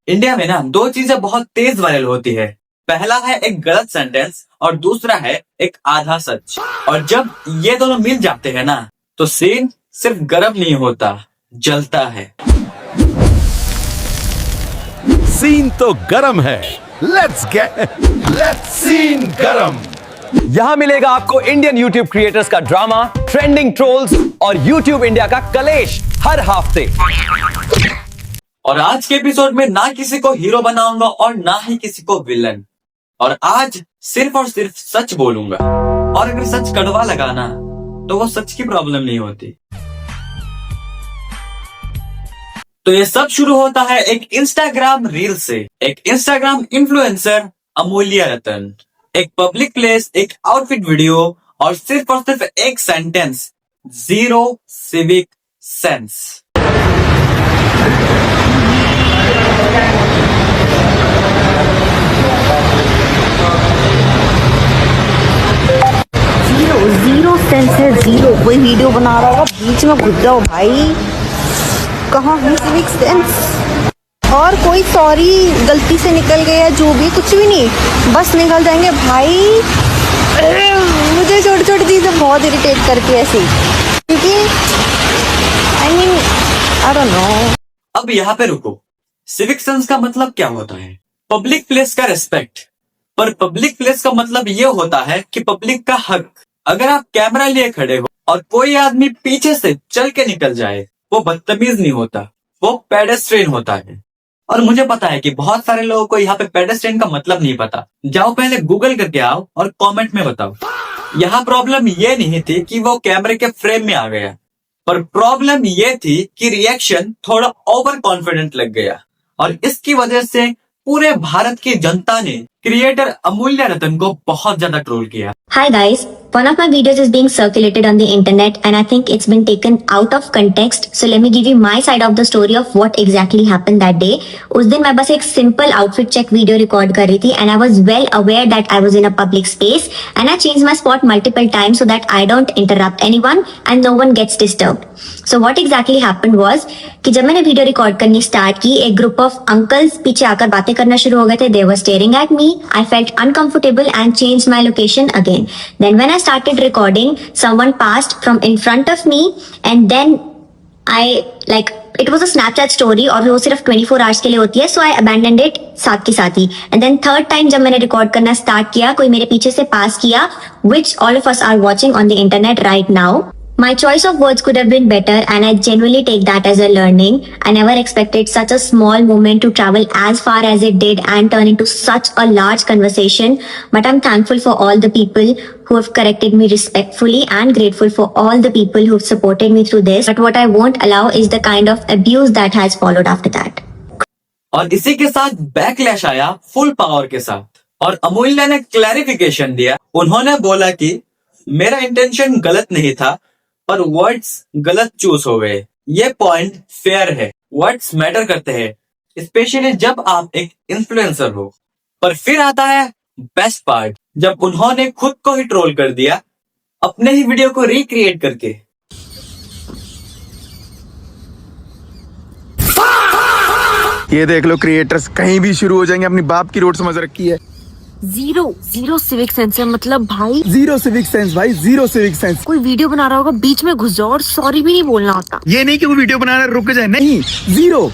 India में ना दो चीजें बहुत तेज वायरल होती है। पहला है एक गलत सेंटेंस और दूसरा है एक आधा सच। और जब ये दोनों मिल जाते हैं ना तो सीन सिर्फ गर्म नहीं होता, जलता है। सीन तो गरम है। लेट्स सीन गरम। यहां मिलेगा आपको इंडियन यूट्यूब क्रिएटर्स का ड्रामा, ट्रेंडिंग ट्रोल्स और यूट्यूब इंडिया का कलेश हर हफ्ते। और आज के एपिसोड में ना किसी को हीरो बनाऊंगा और ना ही किसी को विलन। और आज सिर्फ और सिर्फ सच बोलूंगा। और अगर सच कड़वा लगा ना तो वो सच की प्रॉब्लम नहीं होती। तो ये सब शुरू होता है एक इंस्टाग्राम रील से। एक इंस्टाग्राम इन्फ्लुएंसर अमूल्य रतन, एक पब्लिक प्लेस, एक आउटफिट वीडियो और सिर्फ एक sentence, zero civic sense. Zero sense है, जीरो। कोई वीडियो बना रहा होगा, बीच में घुस जाओ भाई। कहाँ है सिविक सेंस? और कोई सॉरी गलती से निकल गया, जो भी, कुछ भी नहीं, बस निकल जाएंगे भाई। मुझे छोटी छोटी चीजें बहुत इरिटेट करती है ऐसी, क्योंकि आई डोंट नो। अब यहाँ पे रुको। सिविक सेंस का मतलब क्या होता है? पब्लिक प्लेस का रेस्पेक्ट। पर पब्लिक प्लेस का मतलब ये होता है कि पब्लिक का हक। अगर आप कैमरा लिए खड़े हो और कोई आदमी पीछे से चल के निकल जाए, वो बदतमीज नहीं होता, वो पेडेस्ट्रियन होता है। और मुझे पता है कि बहुत सारे लोगों को यहाँ पे पेडेस्ट्रियन का मतलब नहीं पता। जाओ पहले गूगल करके आओ और कमेंट में बताओ। यहाँ प्रॉब्लम ये नहीं थी कि वो कैमरे के फ्रेम में आ गया, पर प्रॉब्लम ये थी कि रिएक्शन थोड़ा ओवर कॉन्फिडेंट लग गया। और इसकी वजह से पूरे भारत की जनता ने क्रिएटर अमूल्य रतन को बहुत ज्यादा ट्रोल किया। Hi guys, one of my videos is being circulated on the internet and I think it's been taken out of context. So let me give you my side of the story of what exactly happened that day. उस दिन मैं बस एक simple outfit check video record कर रही थी and I was well aware that I was in a public space and I changed my spot multiple times so that I don't interrupt anyone and no one gets disturbed. So what exactly happened was कि जब मैंने video record करनी start की, एक group of uncles पीछे आकर बातें करना शुरू हो गए थे। They were staring at me. I felt uncomfortable and changed my location again. Then when I started recording, someone passed from in front of me and then it was a Snapchat story और वो सिर्फ 24 hours के लिए होती है, so I abandoned it साथ के साथ ही। And then third time जब मैंने रिकॉर्ड करना स्टार्ट किया, कोई मेरे पीछे से पास किया, which all of us are watching on the internet right now. My choice of words could have been better and I genuinely take that as a learning. I never expected such a small moment to travel as far as it did and turn into such a large conversation. But I'm thankful for all the people who have corrected me respectfully and grateful for all the people who've supported me through this. But what I won't allow is the kind of abuse that has followed after that. और इसी के साथ backlash आया full power के साथ। और अमूल्य ने क्लैरिफिकेशन दिया। उन्होंने बोला कि मेरा इंटेंशन गलत नहीं था, पर वर्ड्स गलत चूज हो गए। ये पॉइंट फेयर है। वर्ड्स मैटर करते हैं, स्पेशली जब आप एक इन्फ्लुएंसर हो। पर फिर आता है बेस्ट पार्ट, जब उन्होंने खुद को ही ट्रोल कर दिया, अपने ही वीडियो को रिक्रिएट करके। ये देख लो, क्रिएटर्स कहीं भी शुरू हो जाएंगे। अपनी बाप की रोड समझ रखी है। जीरो सिविक सेंस है, मतलब भाई जीरो सिविक सेंस भाई, जीरो सिविक सेंस। कोई वीडियो बना रहा होगा, बीच में घुस जाओ और सॉरी भी नहीं बोलना होता। ये नहीं कि वो वीडियो बनाना रुक जाए, नहीं, जीरो।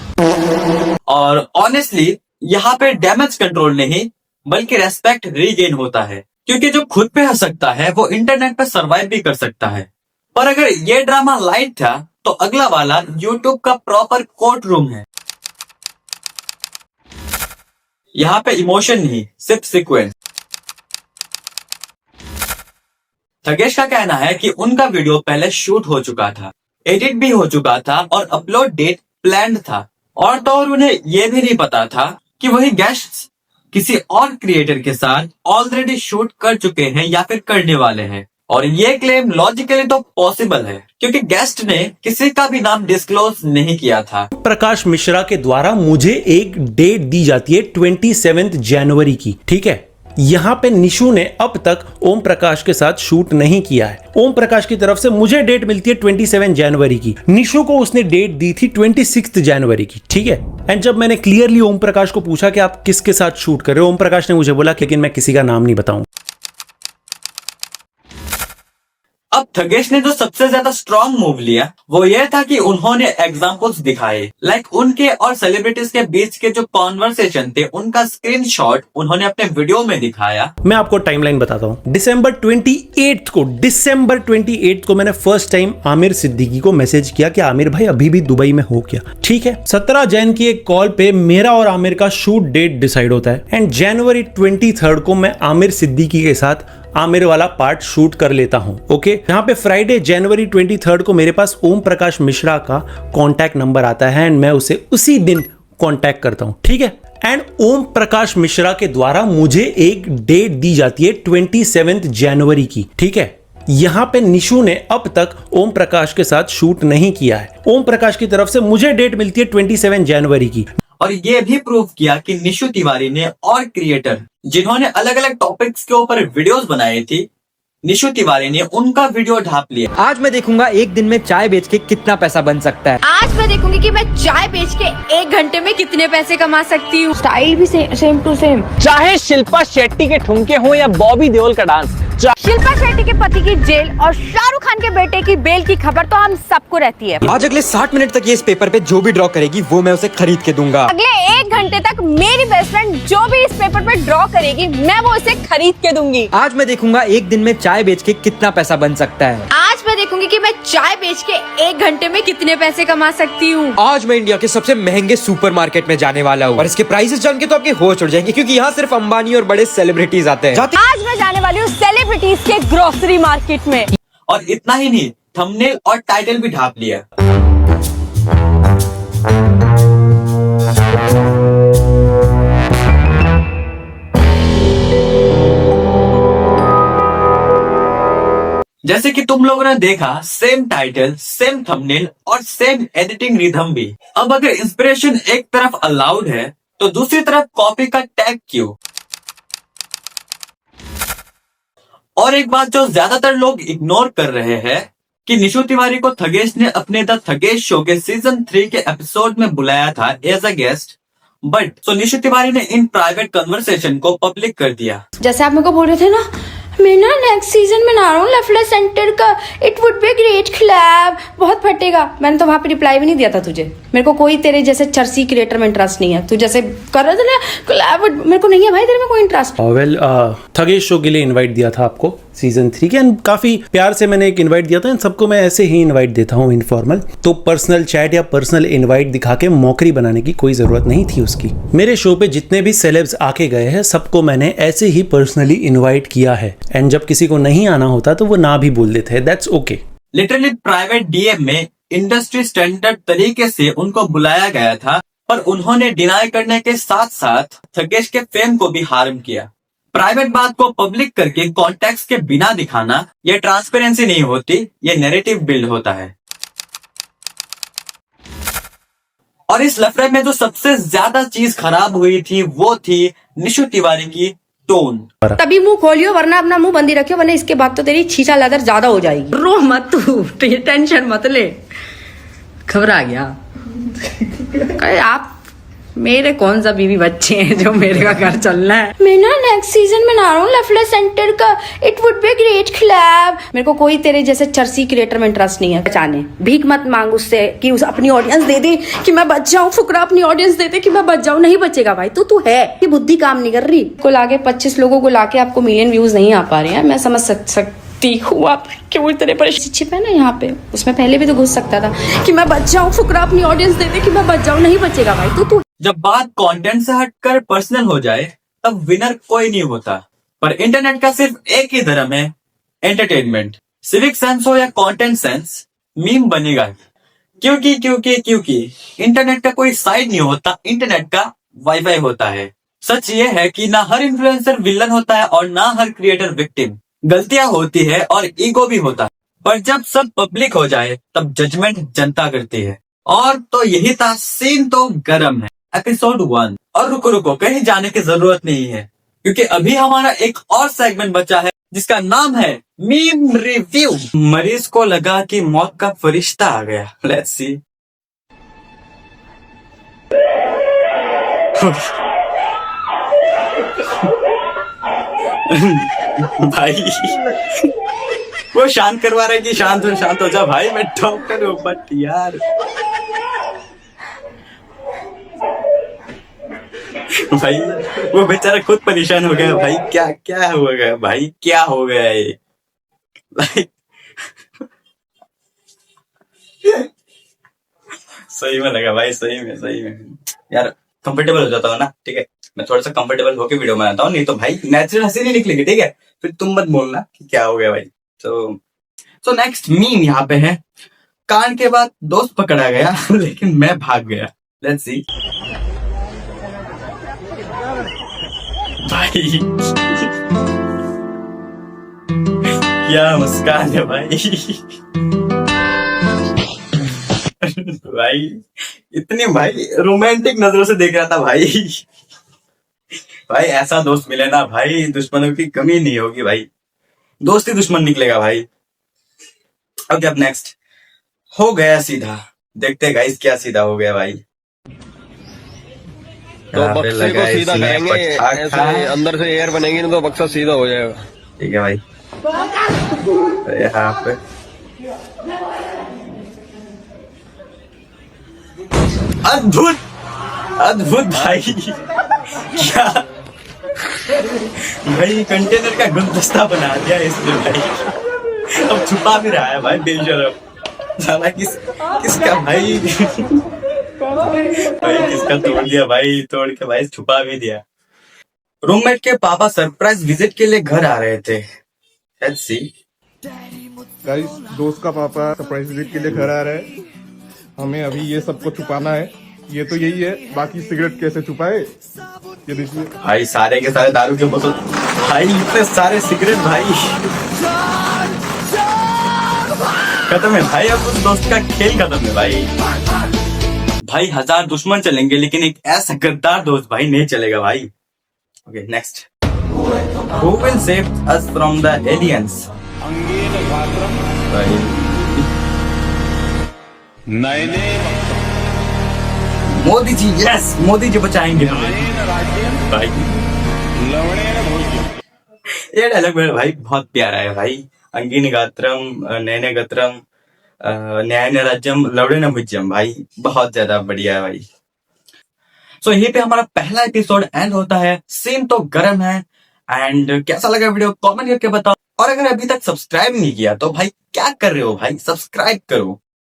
और ऑनेस्टली यहाँ पे डैमेज कंट्रोल नहीं बल्कि रेस्पेक्ट रीगेन होता है, क्योंकि जो खुद पे हंस सकता है वो इंटरनेट पे सरवाइव भी कर सकता है। पर अगर ये ड्रामा लाइट था तो अगला वाला यूट्यूब का प्रॉपर कोर्ट रूम है। यहाँ पे इमोशन नहीं, सिर्फ सीक्वेंस। थगेश का कहना है कि उनका वीडियो पहले शूट हो चुका था, एडिट भी हो चुका था और अपलोड डेट प्लान्ड था। और तो और उन्हें यह भी नहीं पता था कि वही गेस्ट्स किसी और क्रिएटर के साथ ऑलरेडी शूट कर चुके हैं या फिर करने वाले हैं। और ये क्लेम लॉजिकली तो पॉसिबल है, क्योंकि गेस्ट ने किसी का भी नाम डिस्क्लोज नहीं किया था। प्रकाश मिश्रा के द्वारा मुझे एक डेट दी जाती है 27 जनवरी की, ठीक है। यहाँ पे निशु ने अब तक ओम प्रकाश के साथ शूट नहीं किया है। ओम प्रकाश की तरफ से मुझे डेट मिलती है 27 जनवरी की, निशु को उसने डेट दी थी 26 जनवरी की, ठीक है। एंड जब मैंने क्लियरली ओम प्रकाश को पूछा कि आप किसके साथ शूट कर रहे हो, ओम प्रकाश ने मुझे बोला लेकिन मैं किसी का नाम नहीं बताऊं। अब थगेश ने जो सबसे ज्यादा स्ट्रॉन्ग मूव लिया वो ये था कि उन्होंने एग्जांपल्स दिखाए, लाइक उनके और सेलिब्रिटीज के बीच के जो कॉन्वर्सेशन थे उनका स्क्रीनशॉट उन्होंने अपने वीडियो में दिखाया। मैं आपको टाइमलाइन बताता हूँ। दिसंबर 28 को मैंने फर्स्ट टाइम आमिर सिद्दीकी को मैसेज किया कि आमिर भाई अभी भी दुबई में हो क्या, ठीक है। 17 जैन की एक कॉल पे मेरा और आमिर का शूट डेट डिसाइड होता है एंड जनवरी 23 को मैं आमिर सिद्दीकी के साथ आमिर वाला पार्ट शूट कर लेता हूं, ओके। यहाँ पे फ्राइडे जनवरी 23 को मेरे पास ओम प्रकाश मिश्रा का कांटेक्ट नंबर आता है एंड मैं उसे उसी दिन कांटेक्ट करता हूं, ठीक है। एंड ओम प्रकाश मिश्रा के द्वारा मुझे एक डेट दी जाती है 27 जनवरी की, ठीक है। यहाँ पे निशु ने अब तक ओम प्रकाश के साथ शूट नहीं किया है। ओम प्रकाश की तरफ से मुझे डेट मिलती है 27 जनवरी की। और ये भी प्रूव किया कि निशु तिवारी ने और क्रिएटर जिन्होंने अलग अलग टॉपिक्स के ऊपर वीडियोस बनाई थी, निशु तिवारी ने उनका वीडियो ढाप लिया। आज मैं देखूंगा एक दिन में चाय बेच के कितना पैसा बन सकता है। आज मैं देखूंगी कि मैं चाय बेच के 1 घंटे में कितने पैसे कमा सकती हूँ। स्टाइल भी सेम टू सेम, चाहे शिल्पा शेट्टी के ठुमके हो या बॉबी देओल का डांस। शिल्पा शेट्टी के पति की जेल और शाहरुख खान के बेटे की बेल की खबर तो हम सबको रहती है। आज अगले 60 मिनट तक ये इस पेपर पे जो भी ड्रॉ करेगी वो मैं उसे खरीद के दूंगा। अगले 1 घंटे तक मेरी बेस्ट फ्रेंड जो भी इस पेपर पे ड्रॉ करेगी मैं वो उसे खरीद के दूंगी। आज मैं देखूंगा एक दिन में चाय बेच के कितना पैसा बन सकता है। आज मैं देखूंगी कि मैं चाय बेच के 1 घंटे में कितने पैसे कमा सकती हूँ। आज मैं इंडिया के सबसे महंगे सुपरमार्केट में जाने वाला हूँ और इसके प्राइसेस जान के तो आपके होश उड़ जाएंगे क्योंकि यहाँ सिर्फ अंबानी और बड़े सेलिब्रिटीज आते हैं। आज मैं जाने वाली हूँ सेलिब्रिटीज के ग्रोसरी मार्केट में। और इतना ही नहीं, थंबनेल और टाइटल भी ढाप लिया। जैसे कि तुम लोगों ने देखा, सेम टाइटल, सेम थंबनेल और सेम एडिटिंग रिदम भी। अब अगर इंस्पिरेशन एक तरफ अलाउड है तो दूसरी तरफ कॉपी का टैग क्यों? और एक बात जो ज्यादातर लोग इग्नोर कर रहे हैं कि निशु तिवारी को थगेश ने अपने द थगेश शो के सीजन 3 के एपिसोड में बुलाया था as a guest, but Nishu Tiwari ने इन प्राइवेट कन्वर्सेशन को पब्लिक कर दिया। जैसे आप मेरे को बोल रहे थे ना, मैं ना नेक्स्ट सीजन में ना रहा हूँ लफड़ा सेंटर का, इट वुड बी ग्रेट क्लैब, बहुत फटेगा। मैंने तो वहां पे रिप्लाई भी नहीं दिया था तुझे। मेरे को कोई तेरे जैसे चर्सी क्रिएटर में इंटरेस्ट नहीं है। तू जैसे कर रहा था ना क्लैब, मेरे को नहीं है भाई तेरे में कोई इंटरेस्ट। वेल, थगेश शो के लिए इनवाइट दिया था आपको सीजन 3 के, एंड काफी प्यार से मैंने एक इनवाइट दिया था। इन सबको मैं ऐसे ही इनवाइट देता हूँ इनफॉर्मल, तो पर्सनल चैट या पर्सनल इनवाइट दिखा के मौकरी बनाने की कोई जरूरत नहीं थी उसकी। मेरे शो पे जितने भी सेलेब्स आके गए हैं सबको मैंने ऐसे ही पर्सनली इनवाइट किया है, एंड जब किसी को नहीं आना होता तो वो ना भी बोल देते हैं, that's okay. Literally private DM में इंडस्ट्री स्टैंडर्ड तरीके से उनको बुलाया गया था, पर उन्होंने डिनाई करने के साथ साथ थगेश के फेम को भी हार्म किया। प्राइवेट बात को पब्लिक करके कॉन्टेक्स्ट के बिना दिखाना, ये ट्रांसपेरेंसी नहीं होती, ये नैरेटिव बिल्ड होता है। और इस लफड़े में जो सबसे ज्यादा चीज खराब हुई थी वो थी निशु तिवारी की टोन। तभी मुंह खोलियो वरना अपना मुंह बंदी रखियो, वरना इसके बाद तो तेरी छीछा लदर ज्यादा हो जाएगी। रो मत तू, टेंशन मत ले, घबरा गया। आप मेरे कौन सा बीवी बच्चे हैं जो मेरे का घर चलना है। मैं ना नेक्स्ट सीजन में ना रहा हूँ लफड़ा सेंटर का, इट वुड बी ग्रेट क्लैब। मेरे को कोई तेरे जैसे चर्सी क्रिएटर में इंटरेस्ट नहीं है। पहचाने भीख मत मांग उससे कि उस अपनी ऑडियंस दे दे कि मैं बच जाऊँ, फुकरा अपनी ऑडियंस दे दे कि मैं बच जाऊँ। नहीं बचेगा भाई, तू है कि बुद्धि काम नहीं कर रही। को लाके 25 लोगों को लाके आपको मिलियन व्यूज नहीं आ पा रहे हैं, मैं समझ सकती हूँ। आप क्यों इतने परेशान छिप है ना यहाँ पे, उसमें पहले भी तो घुस सकता था कि मैं बच जाऊँ, फुकरा अपनी ऑडियंस दे दे कि मैं बच जाऊँ। नहीं बचेगा भाई, तू जब बात कंटेंट से हटकर पर्सनल हो जाए तब विनर कोई नहीं होता। पर इंटरनेट का सिर्फ एक ही धर्म है, एंटरटेनमेंट। सिविक सेंस हो या कंटेंट सेंस, मीम बनेगा। क्योंकि इंटरनेट का कोई साइड नहीं होता, इंटरनेट का वाईफाई होता है। सच ये है कि ना हर इन्फ्लुएंसर विलन होता है और ना हर क्रिएटर विक्टिम। गलतियां होती है और ईगो भी होता है, पर जब सब पब्लिक हो जाए तब जजमेंट जनता करती है। और तो यही था सीन तो गरम है एपिसोड 1। और रुको कहीं जाने की जरूरत नहीं है क्योंकि अभी हमारा एक और सेगमेंट बचा है जिसका नाम है मीम रिव्यू। मरीज को लगा कि मौत का फरिश्ता आ गया। Let's see. भाई वो शांत करवा रहा है कि शांत हो जा भाई, मैं डॉक्टर हूँ बट यार भाई वो बेचारा खुद परेशान हो गया भाई। क्या हो गया भाई, क्या हो गया ये भाई। सही में लगा भाई, सही में यार कंफर्टेबल हो जाता हूँ ना, ठीक है। मैं थोड़ा सा कंफर्टेबल होके वीडियो बनाता हूँ, नहीं तो भाई नेचुरल हंसी नहीं निकलेगी, ठीक है। फिर तुम मत बोलना कि क्या हो गया भाई। तो नेक्स्ट मीम यहाँ पे है, कान के बाद दोस्त पकड़ा गया लेकिन मैं भाग गया। लेट्स सी भाई क्या मुस्कान है भाई। भाई इतनी भाई रोमांटिक नजरों से देख रहा था भाई। भाई ऐसा दोस्त मिले ना भाई, दुश्मनों की कमी नहीं होगी भाई, दोस्त ही दुश्मन निकलेगा भाई। ओके अब नेक्स्ट हो गया सीधा, देखते गाइस क्या सीधा हो गया भाई। तो बक्से को सीधा करेंगे, ऐसे अंदर से एयर बनेगी ना तो बक्सा सीधा हो जाएगा। ठीक है भाई। तो यहाँ पे अद्भुत भाई क्या भाई, कंटेनर का गुलदस्ता बना दिया इसने भाई। अब छुपा भी रहा है भाई बेशरम साला। किसका भाई भाई किसका तोड़ दिया भाई, तोड़ के भाई छुपा भी दिया। रूममेट के पापा सरप्राइज विजिट के लिए घर आ रहे थे। लेट्स सी गाइस, दोस्त का पापा सरप्राइज विजिट के लिए घर आ रहा है, हमें अभी ये सबको छुपाना है। ये तो यही है, बाकी सिगरेट कैसे छुपाए ये देखिए भाई। सारे के सारे दारू के बोतल भाई, इतने सारे सिगरेट भाई। खत्म है भाई, अब उस दोस्त का खेल खत्म है भाई। भाई 1000 दुश्मन चलेंगे लेकिन एक ऐसा गद्दार दोस्त भाई नहीं चलेगा भाई। Okay next, who will save us from the aliens. Modi ji, yes Modi ji बचाएंगे भाई। ये डायलॉग मेरा भाई बहुत प्यारा है भाई। अंगीन गात्रम नयने गत्रम न्याय राज्यम लवड़े न भुज्यम भाई, बहुत ज्यादा बढ़िया है भाई। सो यहीं पे हमारा पहला एपिसोड एंड होता है। सीन तो गर्म है। एंड कैसा लगा वीडियो कमेंट करके बताओ, और अगर अभी तक सब्सक्राइब नहीं किया तो भाई क्या कर रहे हो भाई, सब्सक्राइब करो।